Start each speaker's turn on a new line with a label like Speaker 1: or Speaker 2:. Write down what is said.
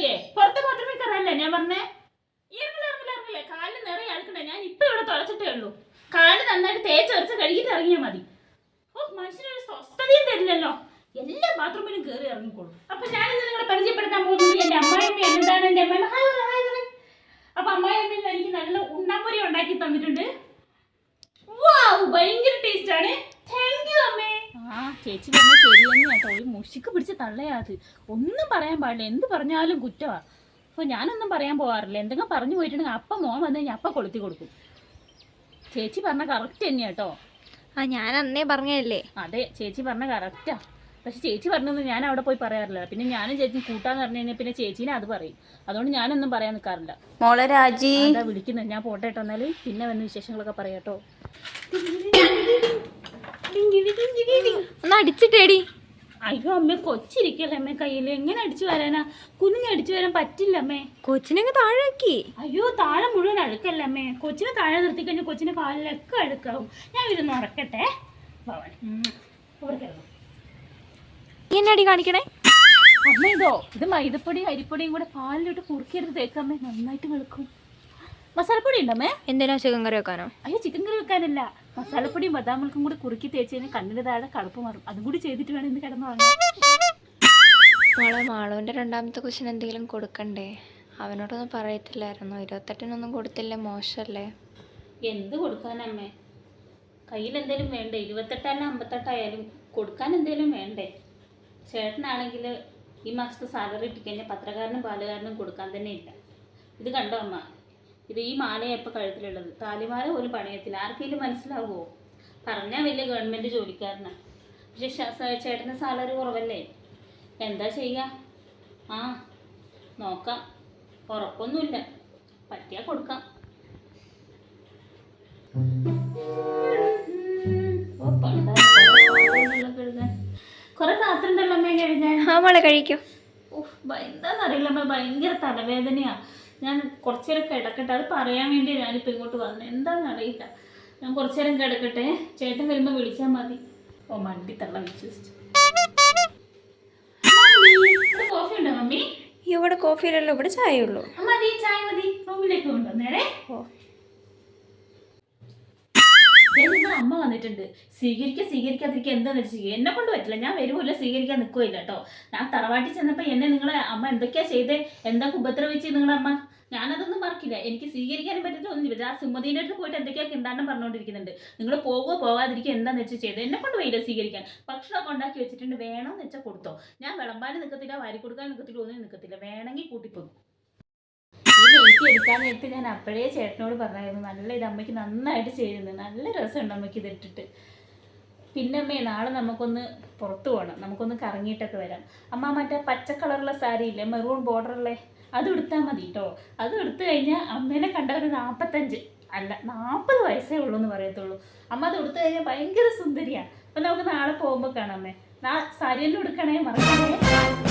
Speaker 1: ഇറങ്ങിയേ, പുറത്തെ ബാത്റൂമിൽ കയറാനല്ലേ ഞാൻ പറഞ്ഞേ. ഇറങ്ങില്ലേ, കാലിൽ നിറയെ അഴുക്കണ്ടേ. ഞാൻ ഇപ്പൊ ഇവിടെ തുളച്ചിട്ടേ ഉള്ളൂ. കാല് നന്നായിട്ട് തേച്ചരച്ച് കഴുകിയിട്ട് ഇറങ്ങിയാൽ മതി. ഓ, മനുഷ്യനൊരു സ്വസ്ഥതയും തരില്ലല്ലോ. എല്ലാ ബാത്റൂമിലും കയറി ഇറങ്ങിക്കോളും. അപ്പൊ ഞാനിന്ന് നിങ്ങളെ പരിചയപ്പെടുത്താൻ പോകുന്നത് എന്റെ അമ്മായിയമ്മ. എന്താണ് എന്റെ അമ്മായിമ്മ? അപ്പൊ അമ്മായിയമ്മ എനിക്ക് നല്ല ഉണ്ണാപ്പൊരി ഉണ്ടാക്കി തന്നിട്ടുണ്ട്. ഭയങ്കര ടേസ്റ്റ് ആണ്. താങ്ക് യു അമ്മേ. ചേച്ചി പറഞ്ഞ ശരി തന്നെയാട്ടോ. ഒരു മുഷിക്ക് പിടിച്ച് തള്ളയാത്. ഒന്നും പറയാൻ പാടില്ല, എന്ത് പറഞ്ഞാലും കുറ്റമാ. അപ്പോൾ ഞാനൊന്നും പറയാൻ പോകാറില്ല. എന്തെങ്കിലും പറഞ്ഞു പോയിട്ടുണ്ടെങ്കിൽ അപ്പം മോൻ വന്നു കഴിഞ്ഞാൽ അപ്പം കൊളുത്തി കൊടുക്കും. ചേച്ചി പറഞ്ഞ കറക്റ്റ് തന്നെയാട്ടോ.
Speaker 2: ഞാൻ അന്നേ പറഞ്ഞല്ലേ.
Speaker 1: അതെ, ചേച്ചി പറഞ്ഞ കറക്റ്റാ. പക്ഷെ ചേച്ചി പറഞ്ഞൊന്നും ഞാൻ അവിടെ പോയി പറയാറില്ല. പിന്നെ ഞാനും ചേച്ചി കൂട്ടാന്ന് പറഞ്ഞു കഴിഞ്ഞാൽ പിന്നെ ചേച്ചീനെ അത് പറയും. അതുകൊണ്ട് ഞാനൊന്നും പറയാൻ നിൽക്കാറില്ല.
Speaker 2: മോളെ രാജി
Speaker 1: എന്താ വിളിക്കുന്നത്? ഞാൻ പോട്ടെ കേട്ടോ. എന്നാല് പിന്നെ വന്ന് വിശേഷങ്ങളൊക്കെ പറയാട്ടോ.
Speaker 2: ഒന്ന് അടിച്ചിട്ടേടി.
Speaker 1: അയ്യോ അമ്മ, കൊച്ചിരിക്കല്ലേ അമ്മ കയ്യിൽ. എങ്ങനെ അടിച്ചു വരാനാ? കുഞ്ഞിനെ അടിച്ചു വരാൻ പറ്റില്ല അമ്മേ.
Speaker 2: കൊച്ചിനെ താഴാക്കി.
Speaker 1: അയ്യോ, താഴെ മുഴുവൻ അഴുക്കല്ലേ അമ്മേ. കൊച്ചിനെ താഴെ നിർത്തി കഴിഞ്ഞാൽ കൊച്ചിന്റെ കാലിലൊക്കെ അഴുക്കാവും. ഞാൻ ഇരുന്ന് ഉറക്കട്ടെ.
Speaker 2: എന്നടി കാണിക്കണേ
Speaker 1: അമ്മ? ഇത് മൈദപ്പൊടിയും അരിപ്പൊടിയും കൂടെ പാലിലിട്ട് കുറുക്കിയെടുത്ത് തേക്കമ്മേ, നന്നായിട്ട് വെളുക്കും. മസാലപ്പൊടി ഉണ്ടമ്മേ?
Speaker 2: എന്തിനാ ചിക്കൻ കറി വെക്കാനോ?
Speaker 1: അയ്യോ, ചിക്കൻ കറി വെക്കാനല്ല. മസാലപ്പൊടിയും ബദാമിൽക്കും കൂടി കുറുക്കി തേച്ച് കഴിഞ്ഞാൽ കണ്ണിന് താഴെ കടുപ്പ് മാറും. അതും കൂടി ചെയ്തിട്ട് വേണം ഇന്ന് കിടന്നു വാങ്ങാൻ.
Speaker 2: മോളെ, മാളുവിന്റെ രണ്ടാമത്തെ ക്വസ്റ്റ്യൻ എന്തെങ്കിലും കൊടുക്കണ്ടേ? അവനോടൊന്നും പറയത്തില്ലായിരുന്നു. 28-നൊന്നും കൊടുത്തില്ലേ, മോശമല്ലേ?
Speaker 1: എന്ത് കൊടുക്കാനമ്മേ? കയ്യിൽ എന്തേലും വേണ്ടേ? 28 58 കൊടുക്കാൻ എന്തേലും വേണ്ടേ? ചേട്ടനാണെങ്കിൽ ഈ മാസത്തെ സാലറി ഇട്ടിക്കഴിഞ്ഞാൽ പത്രക്കാരനും പാലുകാരനും കൊടുക്കാൻ തന്നെ ഇല്ല. ഇത് കണ്ടോ അമ്മ? ഇത് ഈ മാലയാണ് ഇപ്പോൾ കഴുത്തിലുള്ളത്. താലിമാല പോലും പണയത്തില്ല. ആർക്കെങ്കിലും മനസ്സിലാവുമോ? പറഞ്ഞാൽ വലിയ ഗവൺമെൻറ് ജോലിക്കാരനാണ്. പക്ഷെ ചേട്ടന് സാലറി കുറവല്ലേ. എന്താ ചെയ്യുക? നോക്കാം. ഉറപ്പൊന്നുമില്ല. പറ്റിയാൽ കൊടുക്കാം. കുറെ പാത്രണ്ടല്ലോ അമ്മ കഴിഞ്ഞാൽ.
Speaker 2: മോളെ കഴിക്കോ.
Speaker 1: എന്താന്നറിയില്ല അമ്മ, ഭയങ്കര തലവേദനയാ. ഞാൻ കുറച്ചു നേരം കിടക്കട്ടെ. അത് പറയാൻ വേണ്ടി ഞാനിപ്പോൾ ഇങ്ങോട്ട് വന്നത്. എന്താണെന്നറിയില്ല. ഞാൻ കുറച്ചു നേരം കിടക്കട്ടെ. ചേട്ടൻ വരുമ്പോൾ വിളിച്ചാൽ മതി. ഓ, മണ്ടി തള്ള വിശ്വസിച്ചു. കോഫി ഉണ്ടോ മമ്മി?
Speaker 2: ഇവിടെ കോഫി ഇല്ലല്ലോ, ഇവിടെ ചായ ഉള്ളൂ.
Speaker 1: മതി, ചായ മതി. റൂമിലേക്ക് കൊണ്ടുവന്നേരെ. അമ്മ വന്നിട്ടുണ്ട്. സ്വീകരിക്കാതിരിക്കുക എന്താന്ന് വെച്ചാൽ എന്നെ കൊണ്ട് പറ്റില്ല. ഞാൻ വരുമില്ല, സ്വീകരിക്കാൻ നിൽക്കുകയില്ല കേട്ടോ. ഞാൻ തറവാട്ടിൽ ചെന്നപ്പോൾ എന്നെ നിങ്ങളെ അമ്മ എന്തൊക്കെയാ ചെയ്തേ, എന്തൊക്കെ ഉപദ്രവിച്ച് നിങ്ങളെ അമ്മ. ഞാനതൊന്നും മറക്കില്ല. എനിക്ക് സ്വീകരിക്കാനും പറ്റില്ല, ഒന്നും. ആ സുമതിൻ്റെ അടുത്ത് പോയിട്ട് എന്തൊക്കെയാണ് കിണ്ടാണ്ടം പറഞ്ഞുകൊണ്ടിരിക്കുന്നുണ്ട്. നിങ്ങൾ പോകുമോ പോകാതിരിക്കുക എന്താണെന്ന് വെച്ചാൽ ചെയ്ത്. എന്നെ കൊണ്ട് വയ്യില്ല സ്വീകരിക്കാൻ. ഭക്ഷണമൊക്കെ ഉണ്ടാക്കി വെച്ചിട്ടുണ്ട്. വേണമെന്ന് വെച്ചാൽ കൊടുത്തോ. ഞാൻ വിളമ്പാനും നിൽക്കത്തില്ല, വാരി കൊടുക്കാൻ നിൽക്കത്തില്ല, ഒന്നും നിൽക്കത്തില്ല. വേണമെങ്കിൽ കൂട്ടിപ്പോകും. എനിക്ക് എടുക്കാൻ നേരത്ത് ഞാൻ അപ്പോഴേ ചേട്ടനോട് പറഞ്ഞായിരുന്നു, നല്ല ഇത് അമ്മയ്ക്ക് നന്നായിട്ട് ചെയ്യുന്നത്, നല്ല രസമുണ്ട് അമ്മയ്ക്ക് ഇതിട്ടിട്ട്. പിന്നെ അമ്മേ, നാളെ നമുക്കൊന്ന് പുറത്ത് പോകണം. നമുക്കൊന്ന് കറങ്ങിയിട്ടൊക്കെ വരാം. അമ്മ മറ്റേ പച്ച കളറുള്ള സാരി ഇല്ലേ, മെറൂൺ ബോർഡറുള്ളേ, അത് എടുത്താൽ മതി കേട്ടോ. അത് എടുത്തു കഴിഞ്ഞാൽ അമ്മേനെ കണ്ട ഒരു 45 അല്ല 40 വയസ്സേ ഉള്ളൂ എന്ന് പറയത്തുള്ളൂ. അമ്മ അത് എടുത്തു കഴിഞ്ഞാൽ ഭയങ്കര സുന്ദരിയാണ്. അപ്പം നമുക്ക് നാളെ പോകുമ്പോൾ കാണാം അമ്മേ. സാരിയെല്ലാം എടുക്കണേ, മറക്കണേ.